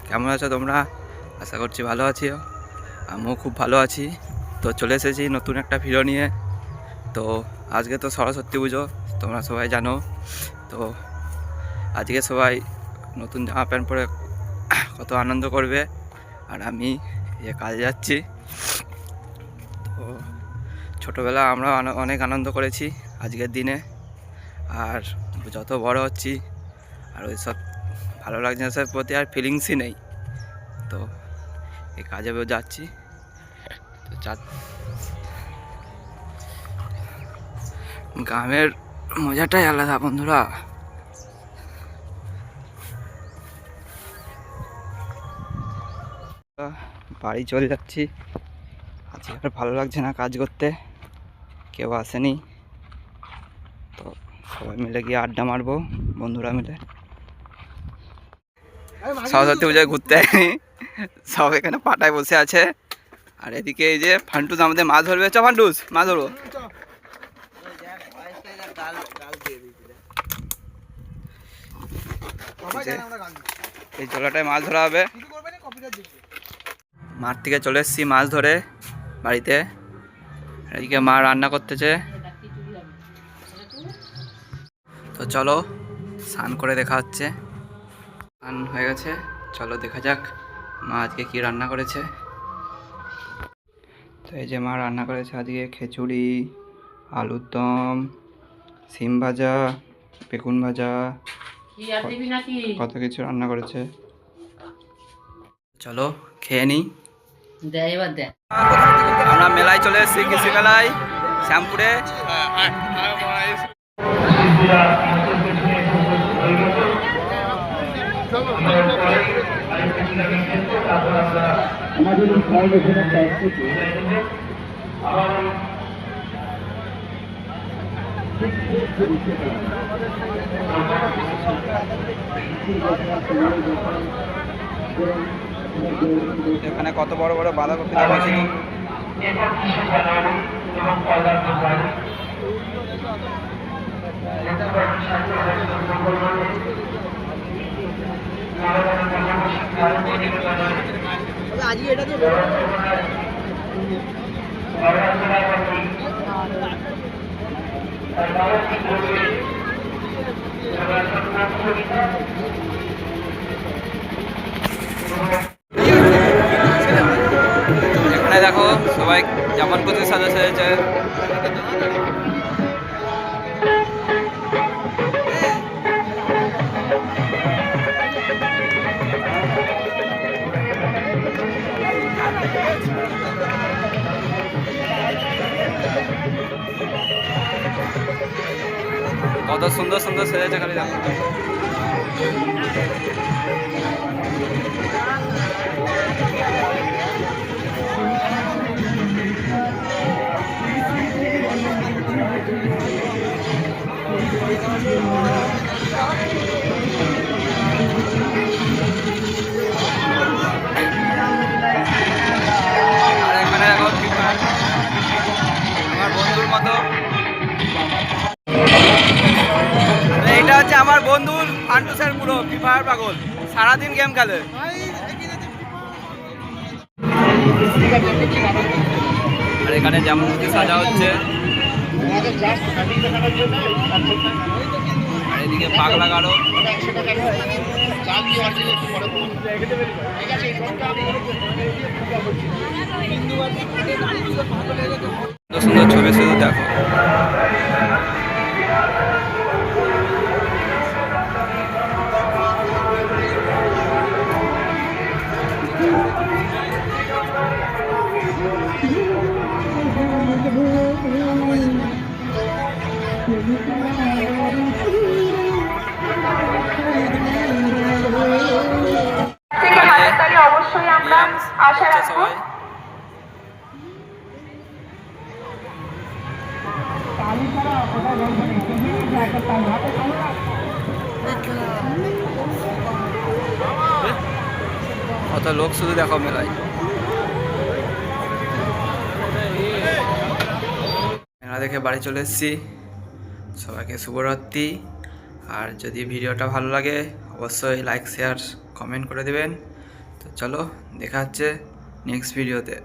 কেমন আছো তোমরা? আশা করছি ভালো আছো। আমিও খুব ভালো আছি। তো চলে এসেছি নতুন একটা ভিডিও নিয়ে। তো আজকে তো সরস্বতী পুজো, তোমরা সবাই জানো। তো আজকে সবাই নতুন জামা প্যান্ট পরে কত আনন্দ করবে, আর আমি কাজে যাচ্ছি। তো ছোটোবেলা আমরা অনেক আনন্দ করেছি আজকের দিনে, আর যত বড় হচ্ছি আর ওই সব ভালো লাগছে না, প্রতি আর ফিলিংসই নেই। তো এই কাজে যাচ্ছি। তো গ্রামের মজাটাই আলাদা বন্ধুরা। বাড়ি চলে যাচ্ছি, আজকে আর ভালো লাগছে না কাজ করতে, কেউ আসেনি। তো সবাই মিলে গিয়ে আড্ডা মারবো বন্ধুরা মিলে। সরস্বতী পুজোয় ঘুরতে আসেনি, সব এখানে পাটায় বসে আছে। আর এদিকে এই যে ফান্টুস আমাদের মাছ ধরবে। চ ফান্টুস, মাছ ধরবো। এই জলাটায় মাছ ধরা হবে। মাঠ থেকে চলে এসেছি মাছ ধরে বাড়িতে। এদিকে মা রান্না করতেছে। তো চলো স্নান করে দেখা হচ্ছে। স্নান হয়ে গেছে, চলো দেখা যাক মা আজকে কি রান্না করেছে। তো এই যে মা রান্না করেছে আজকে খিচুড়ি, আলুর দম, সিম ভাজা, বেগুন ভাজা, কত কিছু রান্না করেছে। চলো খেয়ে নিই। আমরা মেলায় চলে এসেছি, কৃষি মেলায় শ্যামপুরে। এখানে কত বড় বড় বাঁধাকপি লাগাইছিল। এখানে দেখো সবাই যেমন খুশি সাজা সেজেছে। কত সুন্দর সুন্দর সেজেছে, খালি দেখো। আর এখানে দেখো আমার বন্ধুর মতো, এটা হচ্ছে আমার বন্ধুর ফান্টুসের পুরো ফ্রি ফায়ার পাগল, সারাদিন গেম খেলে। আর এখানে যেমন সাজা হচ্ছে, আর এদিকে পাগলা গাড়ো। সুন্দর ছবি শুধু দেখো। অবশ্যই আমরা আশা রাখবো। কত লোক শুধু দেখো মেলায়। মেলা দেখে বাড়ি চলে এসেছি। সবাইকে শুভরাত্রি। আর যদি ভিডিওটা ভালো লাগে অবশ্যই লাইক শেয়ার কমেন্ট করে দেবেন। তো চলো দেখা হচ্ছে নেক্সট ভিডিওতে।